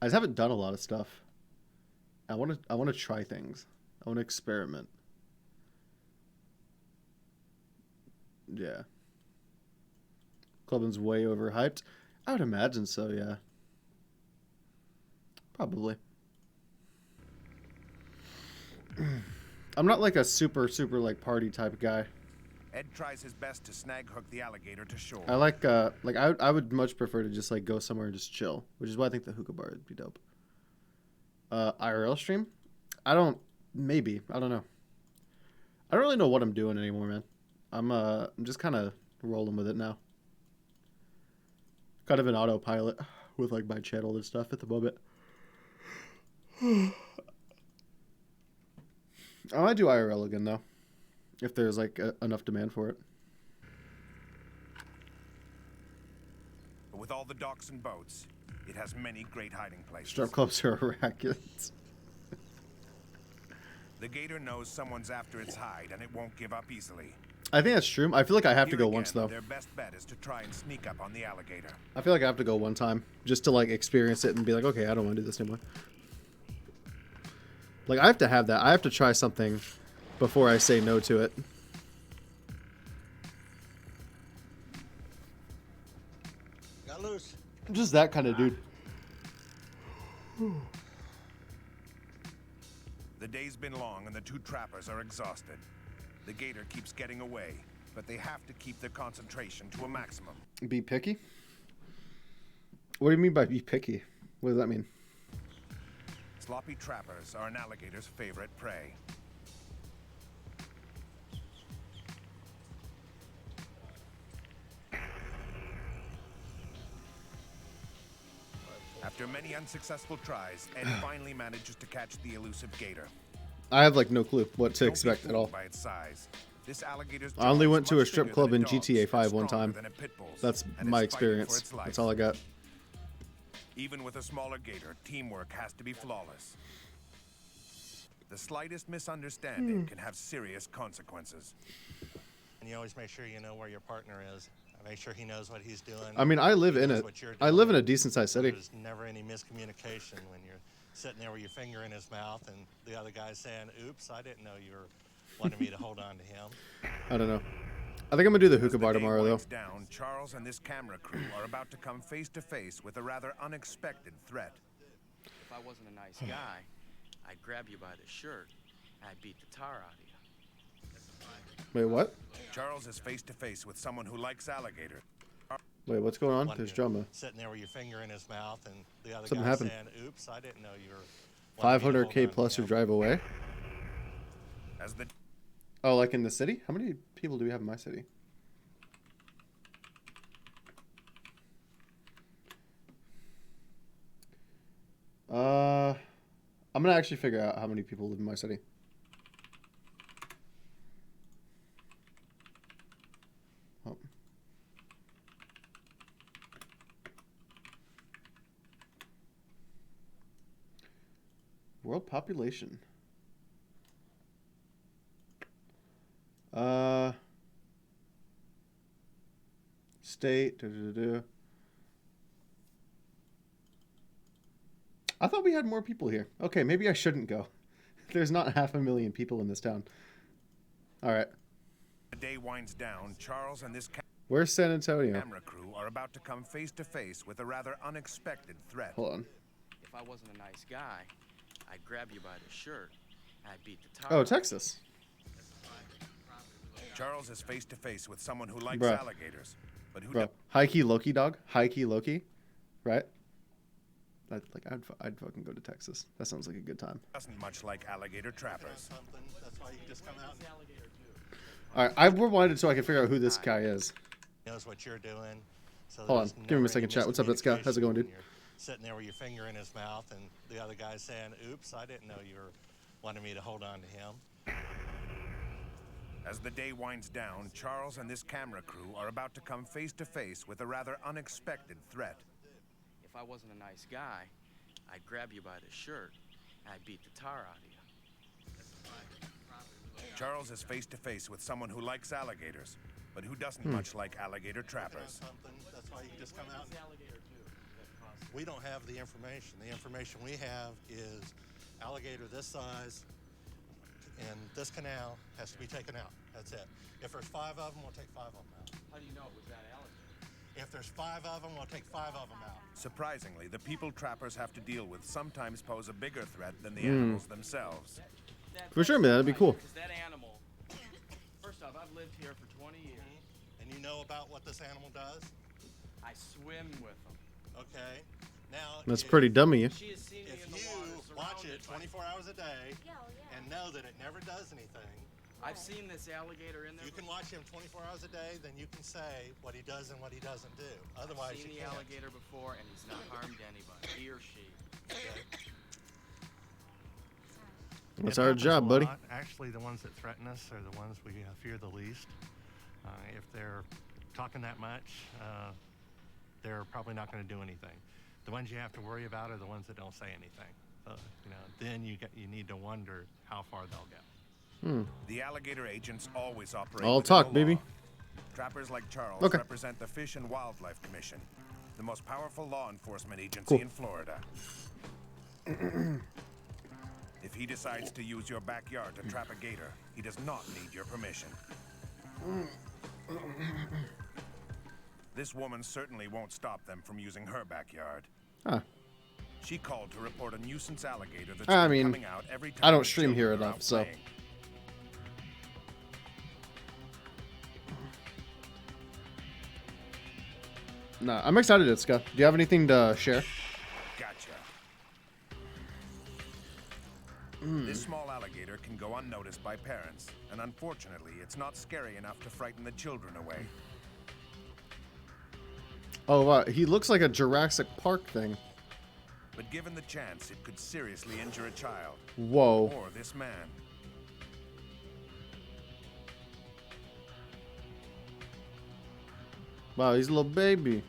I just haven't done a lot of stuff. I want to try things. I want to experiment. Yeah. Clubbing's way overhyped. I would imagine so, yeah. Probably. I'm not like a super like party type of guy. Ed tries his best to snag hook the alligator to shore. I like I would much prefer to just like go somewhere and just chill, which is why I think the hookah bar would be dope. IRL stream? I don't know. I don't really know what I'm doing anymore, man. I'm just kind of rolling with it now. Kind of an autopilot with like my channel and stuff at the moment. I might do IRL again though, if there's like enough demand for it. With all the docks and boats, it has many great hiding places. Strip clubs are rackets. The gator knows someone's after its hide, and it won't give up easily. I think that's true. I feel like I have to go Here once again, though. Their best bet is to try and sneak up on the alligator. I feel like I have to go one time just to like experience it and be like, okay, I don't want to do this anymore. Like I have to have that. I have to try something before I say no to it. Got loose. I'm just that kind of dude. The day's been long and the two trappers are exhausted. The gator keeps getting away, but they have to keep their concentration to a maximum. Be picky? What do you mean by be picky? What does that mean? Sloppy trappers are an alligator's favorite prey. After many unsuccessful tries, Ed finally manages to catch the elusive gator. I have like no clue what to expect at all. By its size. This alligator's I only jaw is went to a much strip bigger club than in a dog's GTA and 5 one stronger time. than a pit bull's, That's and my it's fighting for experience. its life. That's all I got. Even with a smaller gator, teamwork has to be flawless. The slightest misunderstanding can have serious consequences. And you always make sure you know where your partner is. Make sure he knows what he's doing. I mean, I live He in knows it. what you're I doing. live in a decent sized city. There's never any miscommunication when you're sitting there with your finger in his mouth and the other guy's saying, oops, I didn't know you were wanting me to hold on to him. I don't know. I think I'm gonna do the hookah bar As the day tomorrow though. winds down, Charles and this camera crew are about to come face to face with a rather unexpected threat. If I wasn't a nice guy, I'd grab you by the shirt. I'd beat the tar out of you. Wait, what? Charles is face to face with someone who likes alligator. Wait, what's going on? When There's you're drama. Sitting there with your finger in his mouth and the other Something guy happened. saying, oops, I didn't know you were wanting me to hold 500K on to plus or him." drive away. As the Oh, like in the city? How many people do we have in my city? I'm gonna actually figure out how many people live in my city. Oh. World population. State. I thought we had more people here. Okay, maybe I shouldn't go. There's not 500,000 people in this town. All right. The day winds down, Charles and this Where's San Antonio? camera crew are about to come face to face with a rather unexpected threat. Hold on. If I wasn't a nice guy, I'd grab you by the shirt. I'd beat the tar. Oh, out of you. Texas. Charles is face to face with someone who likes Bruh. alligators, but who Bro, high key Loki, dog. High key Loki, right? I'd fucking go to Texas. That sounds like a good time. doesn't much like alligator trappers. That's why you can just come out. All right, I rewinded so I can figure out who this guy is. Knows what you're doing. So Hold on, there's give him a never second any chat. What's up, Let's Go? How's it going, dude? miscommunication when you're sitting there with your finger in his mouth, and the other guy's saying, "Oops, I didn't know you were wanting me to hold on to him." As the day winds down, Charles and this camera crew are about to come face to face with a rather unexpected threat. If I wasn't a nice guy, I'd grab you by the shirt. I'd beat the tar out of you. Charles is face to face with someone who likes alligators, but who doesn't much like alligator trappers. That's why you can just come out. We don't have the information. The information we have is alligator this size in this canal has to be taken out. That's it. If there's 5 of them, we'll take 5 of them out. How do you know it was that alligator? If there's 5 of them, we'll take 5 of them out. Surprisingly, the people trappers have to deal with sometimes pose a bigger threat than the animals themselves. For sure, man. That'd be cool. That animal. First off, I've lived here for 20 years. And you know about what this animal does? I swim with them. Okay. Now, That's pretty dummy. if you watch it 24 hours a day and know that it never does anything, I've seen this alligator in there. you can watch him 24 hours a day, then you can say what he does and what he doesn't do. Otherwise, I've seen you the can't. alligator before, and he's not harmed anybody. He or she. That's It our happens job, a buddy. lot. Actually, the ones that threaten us are the ones we fear the least. If they're talking that much, they're probably not going to do anything. The ones you have to worry about are the ones that don't say anything. Then you need to wonder how far they'll go. The alligator agents always operate I'll within talk, the baby. law. Trappers like Charles Okay. represent the Fish and Wildlife Commission, the most powerful law enforcement agency Cool. in Florida. If he decides to use your backyard to trap a gator, he does not need your permission. This woman certainly won't stop them from using her backyard. Huh. She called to report a nuisance alligator that's I been mean, coming out every time I don't the stream here children are enough, out so. playing. Nah, I'm excited, Itska. Do you have anything to share? Gotcha. This small alligator can go unnoticed by parents, and unfortunately, it's not scary enough to frighten the children away. Oh, wow. He looks like a Jurassic Park thing. But given the chance, it could seriously injure a child. Whoa. Or this man. Wow, he's a little baby.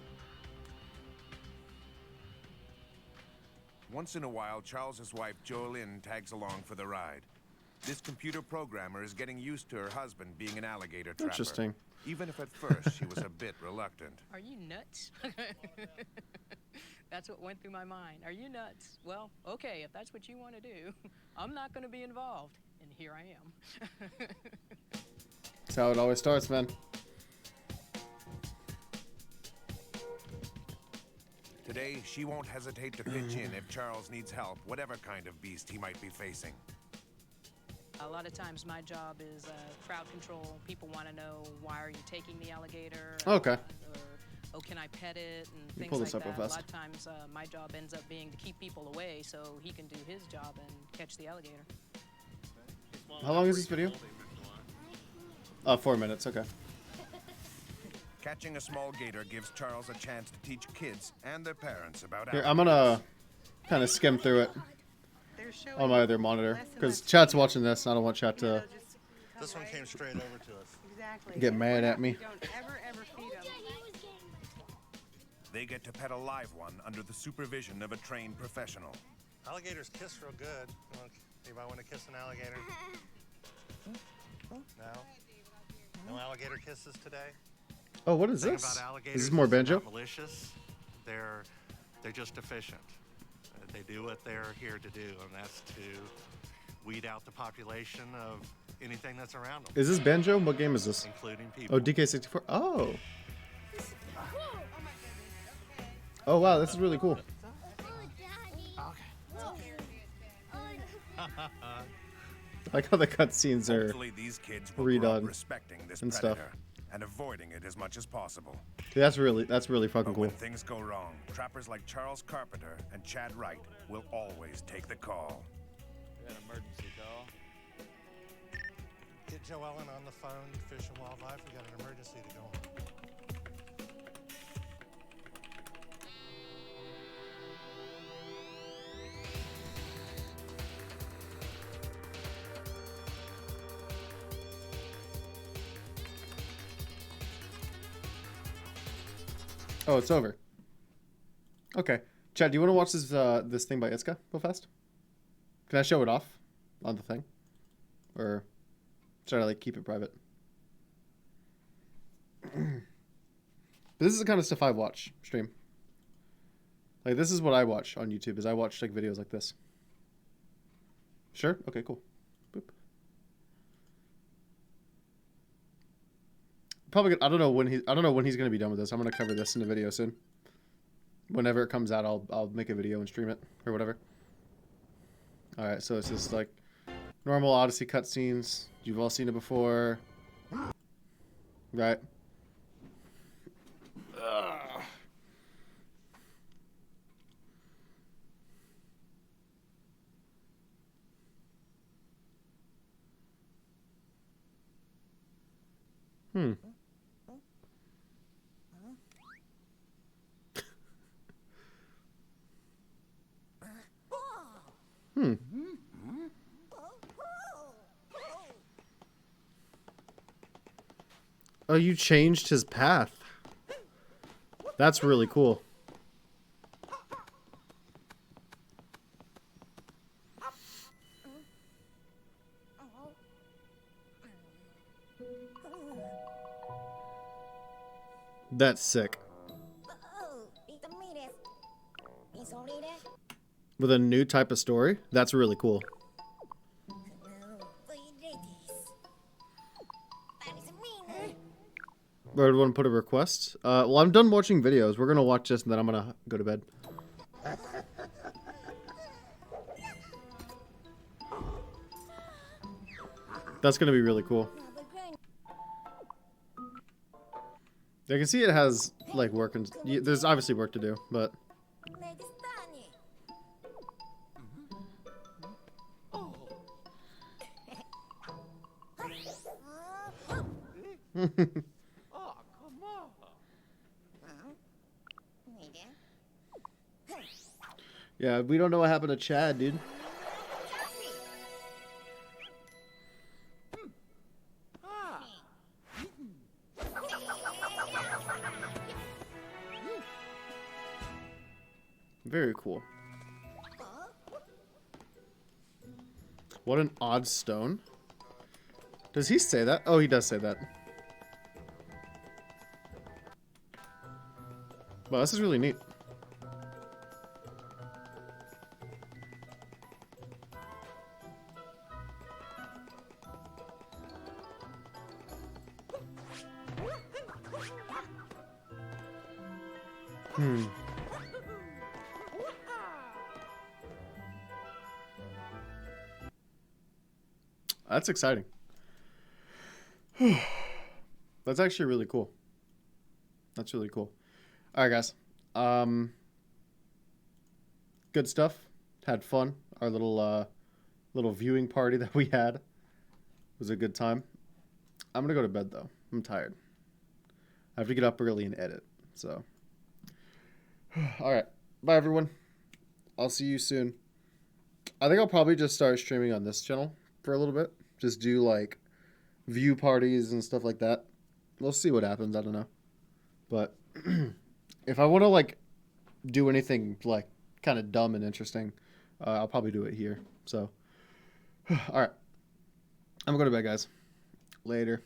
Once in a while, Charles's wife, Joelyn, tags along for the ride. This computer programmer is getting used to her husband being an alligator trapper. Interesting. Even if at first she was a bit reluctant. Are you nuts? That's what went through my mind. Are you nuts? Well, okay, if that's what you want to do, I'm not going to be involved. And here I am. That's how it always starts, man. Today, she won't hesitate to pitch in if Charles needs help, whatever kind of beast he might be facing. A lot of times my job is crowd control. People want to know, why are you taking the alligator? Okay. Or, oh, can I pet it? And You things pull like this up that. real A fast. lot of times my job ends up being to keep people away so he can do his job and catch the alligator. How long is this video? 4 minutes. Okay. Catching a small gator gives Charles a chance to teach kids and their parents about Here, I'm gonna kind of skim through it on my other monitor because chat's watching this. And I don't want chat to This one came straight over to us. Exactly. get mad at me. Don't ever feed them. They get to pet a live one under the supervision of a trained professional. Alligators kiss real good. Anybody want to kiss an alligator? No? No alligator kisses today? Oh, what is The thing this? about alligators Is this more is they're banjo? not malicious. They're just efficient. They do what they're here to do, and that's to weed out the population of anything that's around them. Is this banjo? What game is this? Including people. Oh, DK64. Oh. Oh wow, this is really cool. I like how the cutscenes are Hopefully these kids will grow up redone respecting this and predator stuff. and avoiding it as much as possible. Dude, that's really fucking But cool. when things go wrong, trappers like Charles Carpenter and Chad Wright will always take the call. We got an emergency call. Get Joellen on the phone, Fish and Wildlife. We got an emergency to go on. Oh, it's over. Okay, Chad, do you want to watch this this thing by 𝐆𝐸𝐸 real fast? Can I show it off on the thing, or should I like keep it private? This is the kind of stuff I watch stream. Like this is what I watch on YouTube. Is I watch like videos like this. Sure. Okay. Cool. Boop. Probably. I don't know when he's gonna be done with this. I'm gonna cover this in the video soon. Whenever it comes out, I'll make a video and stream it or whatever. All right. So it's just like normal Odyssey cutscenes. You've all seen it before, right? Hmm. Hmm. Oh, you changed his path. That's really cool. That's sick. With a new type of story? That's really cool. Or want to put a request? Well, I'm done watching videos. We're going to watch this and then I'm going to go to bed. That's going to be really cool. I can see it has, like, work and... There's obviously work to do, but... Yeah, we don't know what happened to Chad, dude. Very cool. What an odd stone. Does he say that? Oh, he does say that. Wow, this is really neat. Hmm. That's exciting. That's actually really cool. That's really cool. All right, guys. Good stuff. Had fun. Our little viewing party that we had was a good time. I'm gonna go to bed though. I'm tired. I have to get up early and edit. So, all right. Bye, everyone. I'll see you soon. I think I'll probably just start streaming on this channel for a little bit. Just do like view parties and stuff like that. We'll see what happens. I don't know. But if I want to like do anything like kind of dumb and interesting, I'll probably do it here. So, all right. I'm going to bed, guys. Later.